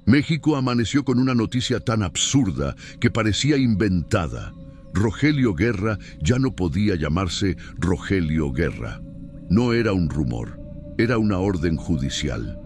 México amaneció con una noticia tan absurda que parecía inventada. Rogelio Guerra ya no podía llamarse Rogelio Guerra. No era un rumor, era una orden judicial.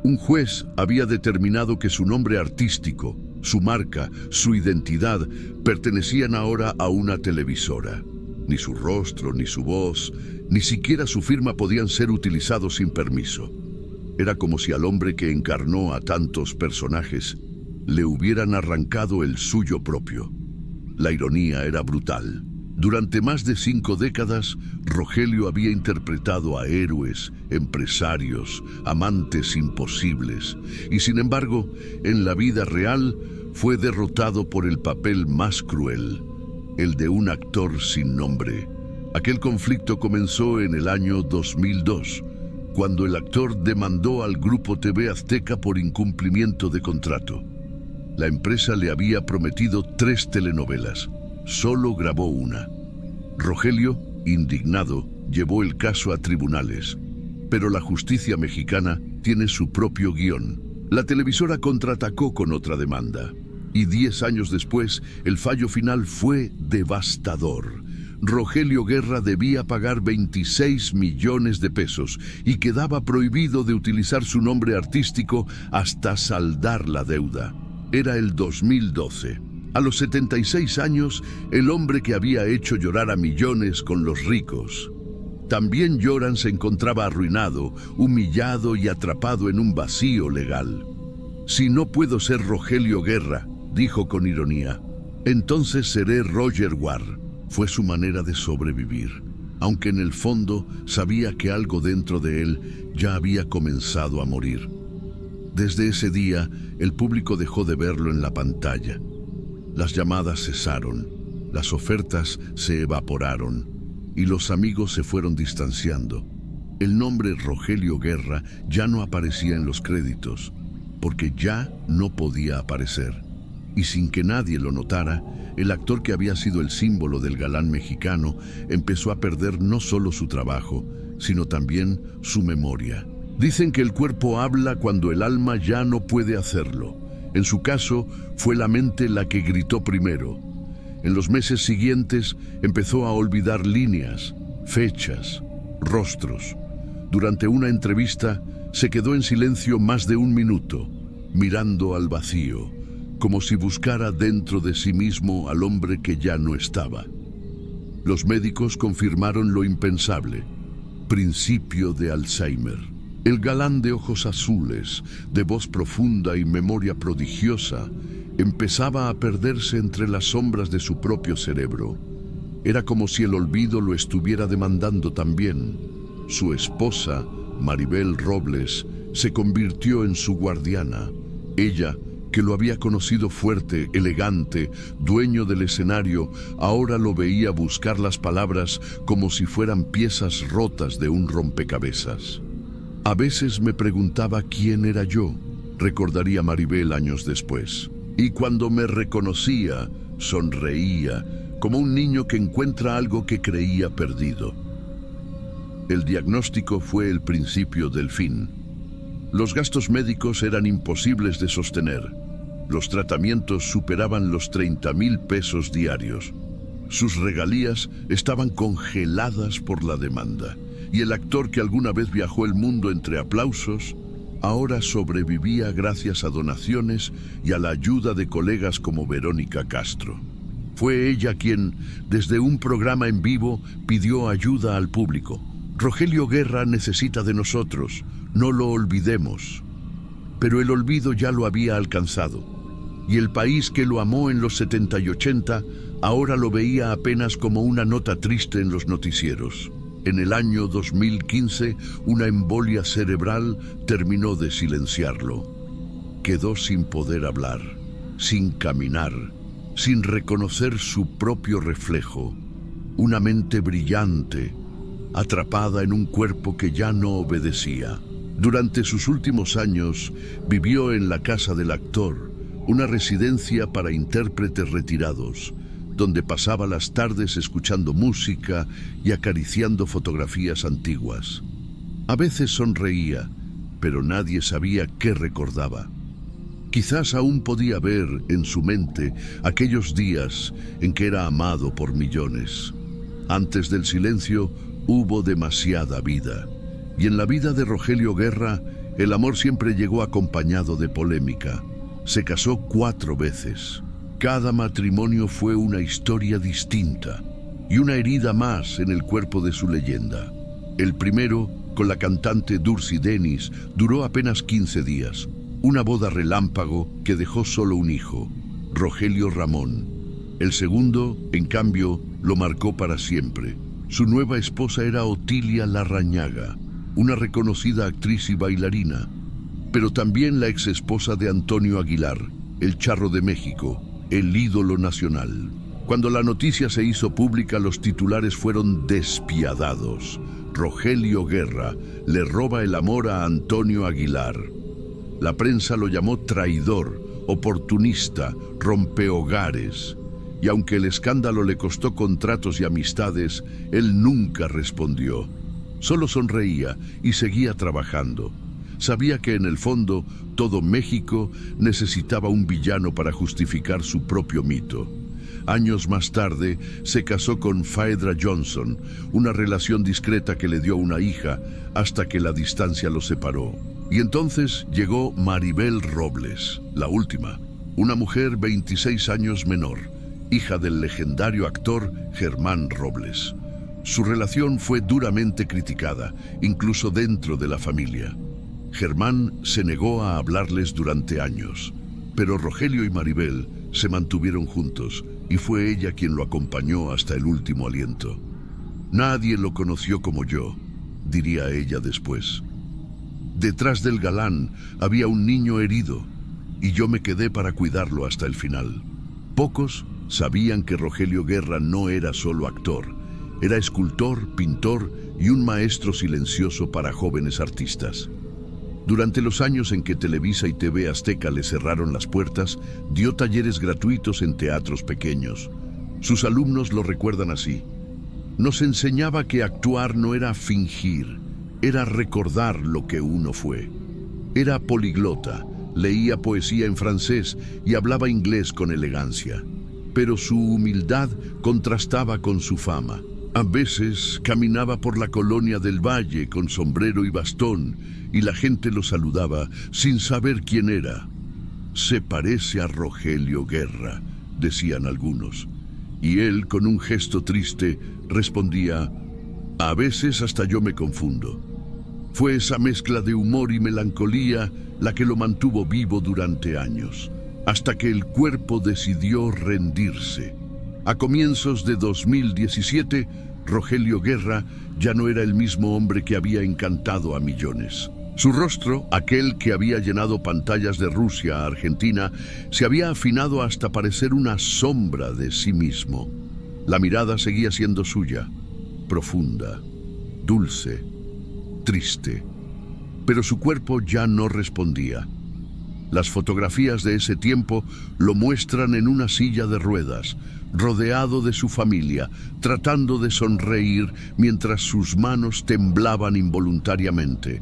Un juez había determinado que su nombre artístico, su marca, su identidad, pertenecían ahora a una televisora. Ni su rostro, ni su voz, ni siquiera su firma podían ser utilizados sin permiso. Era como si al hombre que encarnó a tantos personajes le hubieran arrancado el suyo propio. La ironía era brutal. Durante más de 5 décadas, Rogelio había interpretado a héroes, empresarios, amantes imposibles, y sin embargo, en la vida real, fue derrotado por el papel más cruel, el de un actor sin nombre. Aquel conflicto comenzó en el año 2002, cuando el actor demandó al grupo TV Azteca por incumplimiento de contrato. La empresa le había prometido 3 telenovelas. Solo grabó una. Rogelio, indignado, llevó el caso a tribunales. Pero la justicia mexicana tiene su propio guión. La televisora contraatacó con otra demanda. Y 10 años después, el fallo final fue devastador. Rogelio Guerra debía pagar 26 millones de pesos y quedaba prohibido de utilizar su nombre artístico hasta saldar la deuda. Era el 2012. A los 76 años, el hombre que había hecho llorar a millones con Los Ricos. También Lloran se encontraba arruinado, humillado y atrapado en un vacío legal. «Si no puedo ser Rogelio Guerra», dijo con ironía, «entonces seré Roger Ward». Fue su manera de sobrevivir, aunque en el fondo sabía que algo dentro de él ya había comenzado a morir. Desde ese día, el público dejó de verlo en la pantalla. Las llamadas cesaron, las ofertas se evaporaron y los amigos se fueron distanciando. El nombre Rogelio Guerra ya no aparecía en los créditos, porque ya no podía aparecer. Y sin que nadie lo notara, el actor que había sido el símbolo del galán mexicano empezó a perder no solo su trabajo, sino también su memoria. Dicen que el cuerpo habla cuando el alma ya no puede hacerlo. En su caso, fue la mente la que gritó primero. En los meses siguientes, empezó a olvidar líneas, fechas, rostros. Durante una entrevista, se quedó en silencio más de 1 minuto, mirando al vacío, como si buscara dentro de sí mismo al hombre que ya no estaba. Los médicos confirmaron lo impensable: principio de Alzheimer. El galán de ojos azules, de voz profunda y memoria prodigiosa, empezaba a perderse entre las sombras de su propio cerebro. Era como si el olvido lo estuviera demandando también. Su esposa, Maribel Robles, se convirtió en su guardiana. Ella, que lo había conocido fuerte, elegante, dueño del escenario, ahora lo veía buscar las palabras como si fueran piezas rotas de un rompecabezas. A veces me preguntaba quién era yo, recordaría Maribel años después. Y cuando me reconocía, sonreía, como un niño que encuentra algo que creía perdido. El diagnóstico fue el principio del fin. Los gastos médicos eran imposibles de sostener. Los tratamientos superaban los 30,000 pesos diarios. Sus regalías estaban congeladas por la demanda. Y el actor que alguna vez viajó el mundo entre aplausos, ahora sobrevivía gracias a donaciones y a la ayuda de colegas como Verónica Castro. Fue ella quien, desde un programa en vivo, pidió ayuda al público. Rogelio Guerra necesita de nosotros, no lo olvidemos. Pero el olvido ya lo había alcanzado, y el país que lo amó en los 70 y 80 ahora lo veía apenas como una nota triste en los noticieros. En el año 2015, una embolia cerebral terminó de silenciarlo. Quedó sin poder hablar, sin caminar, sin reconocer su propio reflejo. Una mente brillante, atrapada en un cuerpo que ya no obedecía. Durante sus últimos años, vivió en la Casa del Actor, una residencia para intérpretes retirados, donde pasaba las tardes escuchando música y acariciando fotografías antiguas. A veces sonreía, pero nadie sabía qué recordaba. Quizás aún podía ver en su mente aquellos días en que era amado por millones. Antes del silencio hubo demasiada vida. Y en la vida de Rogelio Guerra, el amor siempre llegó acompañado de polémica. Se casó 4 veces. Cada matrimonio fue una historia distinta y una herida más en el cuerpo de su leyenda. El primero, con la cantante Dursi Denis, duró apenas 15 días. Una boda relámpago que dejó solo un hijo, Rogelio Ramón. El segundo, en cambio, lo marcó para siempre. Su nueva esposa era Otilia Larrañaga, una reconocida actriz y bailarina, pero también la exesposa de Antonio Aguilar, el Charro de México, el ídolo nacional. Cuando la noticia se hizo pública, los titulares fueron despiadados. Rogelio Guerra le roba el amor a Antonio Aguilar. La prensa lo llamó traidor, oportunista, rompehogares. Y aunque el escándalo le costó contratos y amistades, él nunca respondió. Solo sonreía y seguía trabajando. Sabía que en el fondo todo México necesitaba un villano para justificar su propio mito. Años más tarde se casó con Phaedra Johnson, una relación discreta que le dio una hija hasta que la distancia los separó. Y entonces llegó Maribel Robles, la última, una mujer 26 años menor, hija del legendario actor Germán Robles. Su relación fue duramente criticada, incluso dentro de la familia. Germán se negó a hablarles durante años, pero Rogelio y Maribel se mantuvieron juntos y fue ella quien lo acompañó hasta el último aliento. Nadie lo conoció como yo, diría ella después. Detrás del galán había un niño herido y yo me quedé para cuidarlo hasta el final. Pocos sabían que Rogelio Guerra no era solo actor, era escultor, pintor y un maestro silencioso para jóvenes artistas. Durante los años en que Televisa y TV Azteca le cerraron las puertas, dio talleres gratuitos en teatros pequeños. Sus alumnos lo recuerdan así. Nos enseñaba que actuar no era fingir, era recordar lo que uno fue. Era poliglota, leía poesía en francés y hablaba inglés con elegancia. Pero su humildad contrastaba con su fama. A veces caminaba por la colonia del Valle con sombrero y bastón y la gente lo saludaba sin saber quién era. Se parece a Rogelio Guerra, decían algunos. Y él, con un gesto triste, respondía: a veces hasta yo me confundo. Fue esa mezcla de humor y melancolía la que lo mantuvo vivo durante años, hasta que el cuerpo decidió rendirse. A comienzos de 2017, Rogelio Guerra ya no era el mismo hombre que había encantado a millones. Su rostro, aquel que había llenado pantallas de Rusia a Argentina, se había afinado hasta parecer una sombra de sí mismo. La mirada seguía siendo suya, profunda, dulce, triste, pero su cuerpo ya no respondía. Las fotografías de ese tiempo lo muestran en una silla de ruedas, rodeado de su familia, tratando de sonreír mientras sus manos temblaban involuntariamente.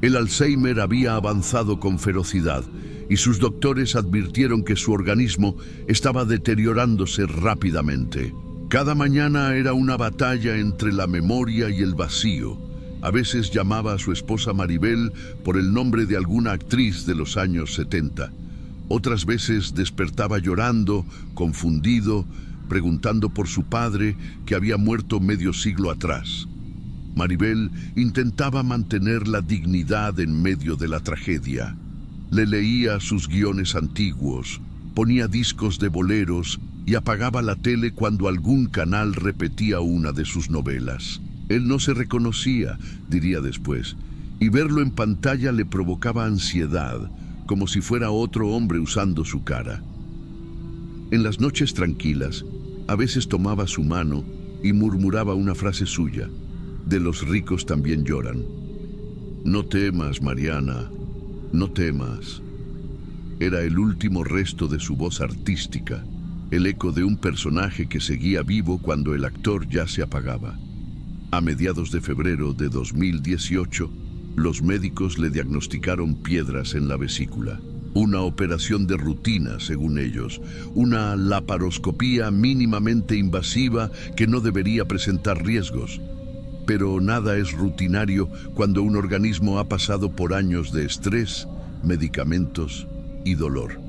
El Alzheimer había avanzado con ferocidad y sus doctores advirtieron que su organismo estaba deteriorándose rápidamente. Cada mañana era una batalla entre la memoria y el vacío. A veces llamaba a su esposa Maribel por el nombre de alguna actriz de los años 70. Otras veces despertaba llorando, confundido, preguntando por su padre que había muerto medio siglo atrás. Maribel intentaba mantener la dignidad en medio de la tragedia. Le leía sus guiones antiguos, ponía discos de boleros y apagaba la tele cuando algún canal repetía una de sus novelas. Él no se reconocía, diría después, y verlo en pantalla le provocaba ansiedad, como si fuera otro hombre usando su cara. En las noches tranquilas, a veces tomaba su mano y murmuraba una frase suya: de los ricos también lloran. No temas, Mariana, no temas. Era el último resto de su voz artística, el eco de un personaje que seguía vivo cuando el actor ya se apagaba. A mediados de febrero de 2018, los médicos le diagnosticaron piedras en la vesícula. Una operación de rutina, según ellos, una laparoscopía mínimamente invasiva que no debería presentar riesgos. Pero nada es rutinario cuando un organismo ha pasado por años de estrés, medicamentos y dolor.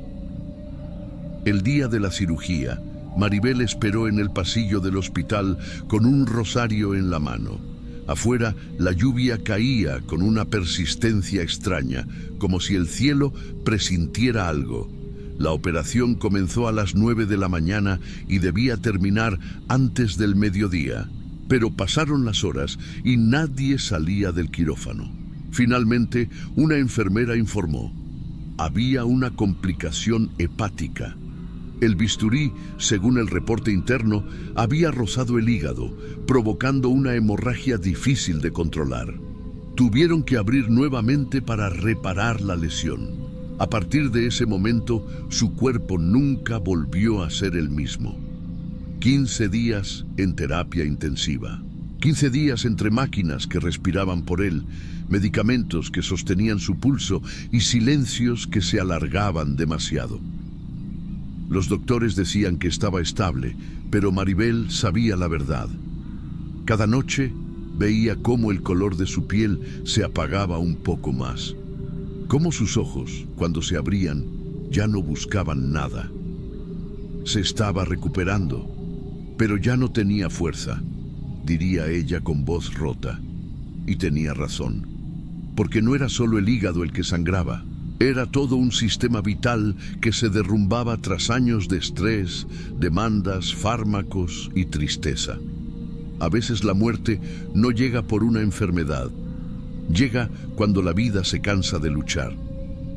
El día de la cirugía, Maribel esperó en el pasillo del hospital con un rosario en la mano. Afuera, la lluvia caía con una persistencia extraña, como si el cielo presintiera algo. La operación comenzó a las 9 de la mañana y debía terminar antes del mediodía. Pero pasaron las horas y nadie salía del quirófano. Finalmente, una enfermera informó: había una complicación hepática. El bisturí, según el reporte interno, había rozado el hígado, provocando una hemorragia difícil de controlar. Tuvieron que abrir nuevamente para reparar la lesión. A partir de ese momento, su cuerpo nunca volvió a ser el mismo. 15 días en terapia intensiva. 15 días entre máquinas que respiraban por él, medicamentos que sostenían su pulso y silencios que se alargaban demasiado. Los doctores decían que estaba estable, pero Maribel sabía la verdad. Cada noche veía cómo el color de su piel se apagaba un poco más. Cómo sus ojos, cuando se abrían, ya no buscaban nada. Se estaba recuperando, pero ya no tenía fuerza, diría ella con voz rota. Y tenía razón, porque no era solo el hígado el que sangraba. Era todo un sistema vital que se derrumbaba tras años de estrés, demandas, fármacos y tristeza. A veces la muerte no llega por una enfermedad. Llega cuando la vida se cansa de luchar.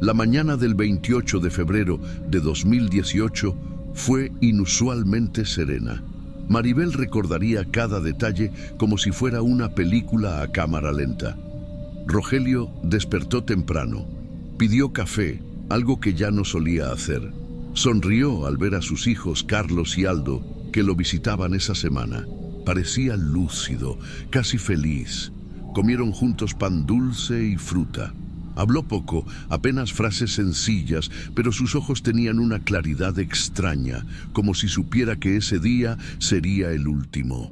La mañana del 28 de febrero de 2018 fue inusualmente serena. Maribel recordaría cada detalle como si fuera una película a cámara lenta. Rogelio despertó temprano. Pidió café, algo que ya no solía hacer. Sonrió al ver a sus hijos Carlos y Aldo, que lo visitaban esa semana. Parecía lúcido, casi feliz. Comieron juntos pan dulce y fruta. Habló poco, apenas frases sencillas, pero sus ojos tenían una claridad extraña, como si supiera que ese día sería el último.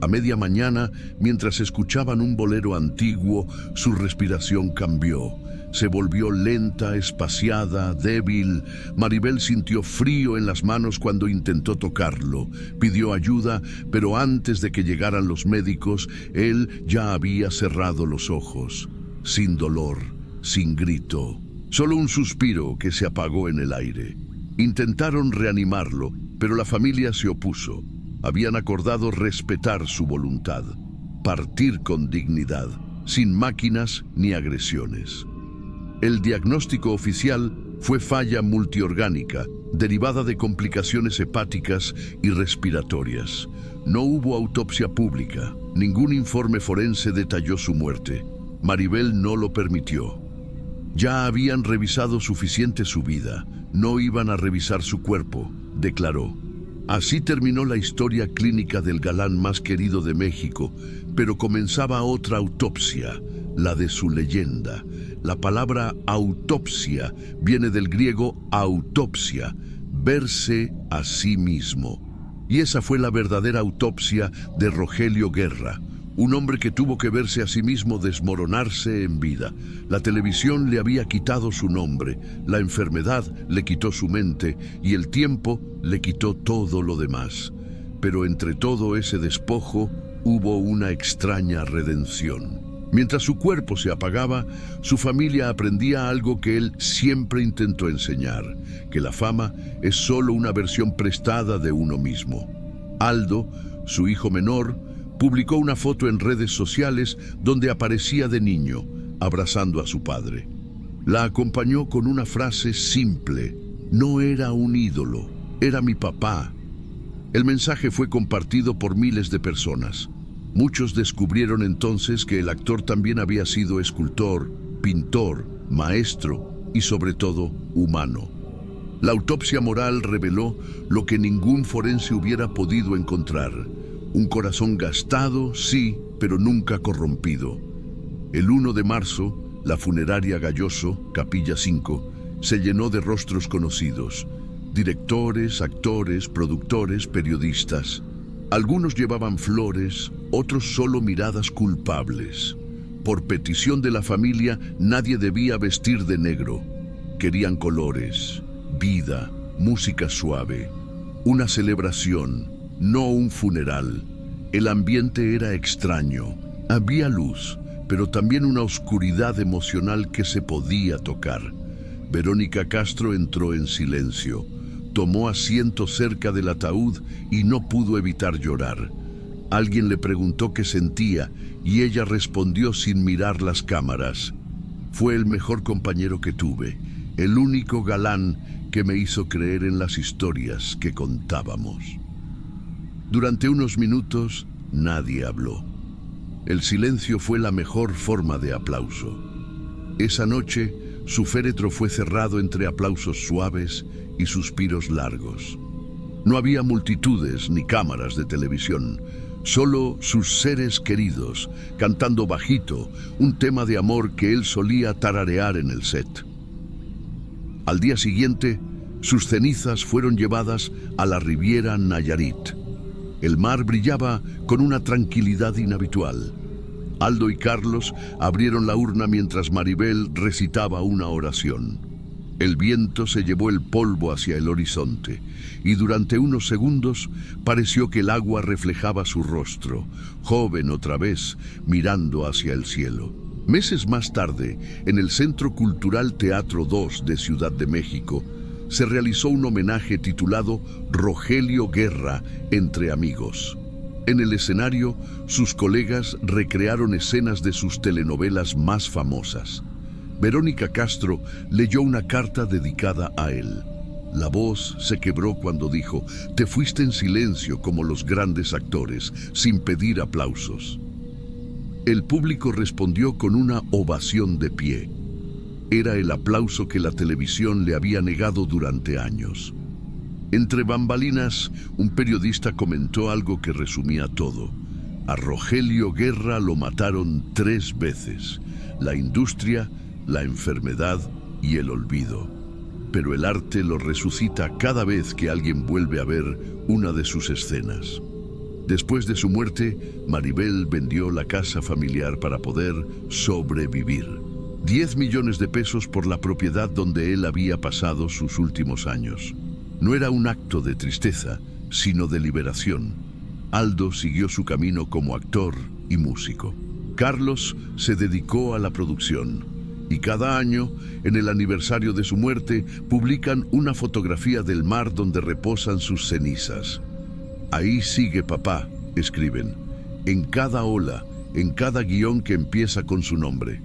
A media mañana, mientras escuchaban un bolero antiguo, su respiración cambió. Se volvió lenta, espaciada, débil. Maribel sintió frío en las manos cuando intentó tocarlo. Pidió ayuda, pero antes de que llegaran los médicos, él ya había cerrado los ojos. Sin dolor, sin grito. Solo un suspiro que se apagó en el aire. Intentaron reanimarlo, pero la familia se opuso. Habían acordado respetar su voluntad. Partir con dignidad, sin máquinas ni agresiones. El diagnóstico oficial fue falla multiorgánica, derivada de complicaciones hepáticas y respiratorias. No hubo autopsia pública, ningún informe forense detalló su muerte. Maribel no lo permitió. Ya habían revisado suficiente su vida, no iban a revisar su cuerpo, declaró. Así terminó la historia clínica del galán más querido de México, pero comenzaba otra autopsia, la de su leyenda. La palabra autopsia viene del griego autopsia, verse a sí mismo. Y esa fue la verdadera autopsia de Rogelio Guerra, un hombre que tuvo que verse a sí mismo desmoronarse en vida. La televisión le había quitado su nombre, la enfermedad le quitó su mente y el tiempo le quitó todo lo demás. Pero entre todo ese despojo hubo una extraña redención. Mientras su cuerpo se apagaba, su familia aprendía algo que él siempre intentó enseñar, que la fama es solo una versión prestada de uno mismo. Aldo, su hijo menor, publicó una foto en redes sociales donde aparecía de niño, abrazando a su padre. La acompañó con una frase simple: no era un ídolo, era mi papá. El mensaje fue compartido por miles de personas. Muchos descubrieron entonces que el actor también había sido escultor, pintor, maestro y sobre todo humano. La autopsia moral reveló lo que ningún forense hubiera podido encontrar. Un corazón gastado, sí, pero nunca corrompido. El 1 de marzo, la funeraria Galloso, Capilla 5, se llenó de rostros conocidos, directores, actores, productores, periodistas. Algunos llevaban flores, otros solo miradas culpables. Por petición de la familia, nadie debía vestir de negro. Querían colores, vida, música suave. Una celebración, no un funeral. El ambiente era extraño. Había luz, pero también una oscuridad emocional que se podía tocar. Verónica Castro entró en silencio. Tomó asiento cerca del ataúd y no pudo evitar llorar. Alguien le preguntó qué sentía y ella respondió sin mirar las cámaras. Fue el mejor compañero que tuve, el único galán que me hizo creer en las historias que contábamos. Durante unos minutos nadie habló. El silencio fue la mejor forma de aplauso. Esa noche, su féretro fue cerrado entre aplausos suaves y suspiros largos. No había multitudes ni cámaras de televisión, solo sus seres queridos, cantando bajito un tema de amor que él solía tararear en el set. Al día siguiente, sus cenizas fueron llevadas a la Riviera Nayarit. El mar brillaba con una tranquilidad inhabitual. Aldo y Carlos abrieron la urna mientras Maribel recitaba una oración. El viento se llevó el polvo hacia el horizonte y durante unos segundos pareció que el agua reflejaba su rostro, joven otra vez, mirando hacia el cielo. Meses más tarde, en el Centro Cultural Teatro 2 de Ciudad de México, se realizó un homenaje titulado Rogelio Guerra entre amigos. En el escenario, sus colegas recrearon escenas de sus telenovelas más famosas. Verónica Castro leyó una carta dedicada a él. La voz se quebró cuando dijo: «Te fuiste en silencio como los grandes actores, sin pedir aplausos». El público respondió con una ovación de pie. Era el aplauso que la televisión le había negado durante años. Entre bambalinas, un periodista comentó algo que resumía todo. A Rogelio Guerra lo mataron 3 veces: la industria, la enfermedad y el olvido. Pero el arte lo resucita cada vez que alguien vuelve a ver una de sus escenas. Después de su muerte, Maribel vendió la casa familiar para poder sobrevivir. 10 millones de pesos por la propiedad donde él había pasado sus últimos años. No era un acto de tristeza, sino de liberación. Aldo siguió su camino como actor y músico. Carlos se dedicó a la producción. Y cada año, en el aniversario de su muerte, publican una fotografía del mar donde reposan sus cenizas. «Ahí sigue papá», escriben, en cada ola, en cada guión que empieza con su nombre.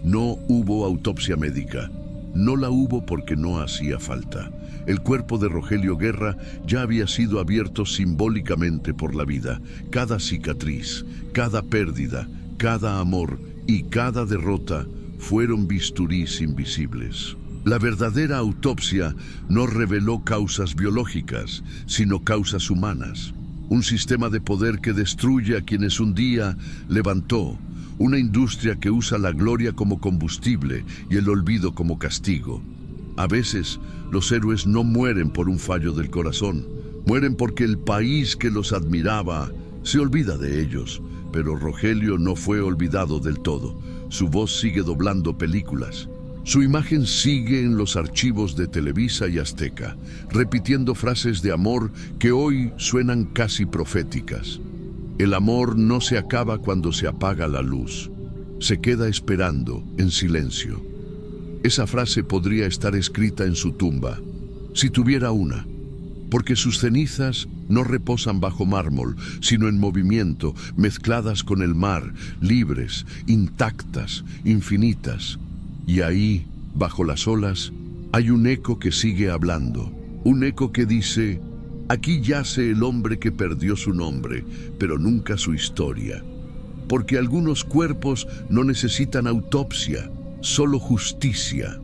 No hubo autopsia médica. No la hubo porque no hacía falta. El cuerpo de Rogelio Guerra ya había sido abierto simbólicamente por la vida. Cada cicatriz, cada pérdida, cada amor y cada derrota fueron bisturís invisibles. La verdadera autopsia no reveló causas biológicas, sino causas humanas. Un sistema de poder que destruye a quienes un día levantó. Una industria que usa la gloria como combustible y el olvido como castigo. A veces, los héroes no mueren por un fallo del corazón. Mueren porque el país que los admiraba se olvida de ellos. Pero Rogelio no fue olvidado del todo. Su voz sigue doblando películas. Su imagen sigue en los archivos de Televisa y Azteca, repitiendo frases de amor que hoy suenan casi proféticas. El amor no se acaba cuando se apaga la luz. Se queda esperando, en silencio. Esa frase podría estar escrita en su tumba, si tuviera una, porque sus cenizas no reposan bajo mármol, sino en movimiento, mezcladas con el mar, libres, intactas, infinitas. Y ahí, bajo las olas, hay un eco que sigue hablando, un eco que dice: «Aquí yace el hombre que perdió su nombre, pero nunca su historia». Porque algunos cuerpos no necesitan autopsia, solo justicia.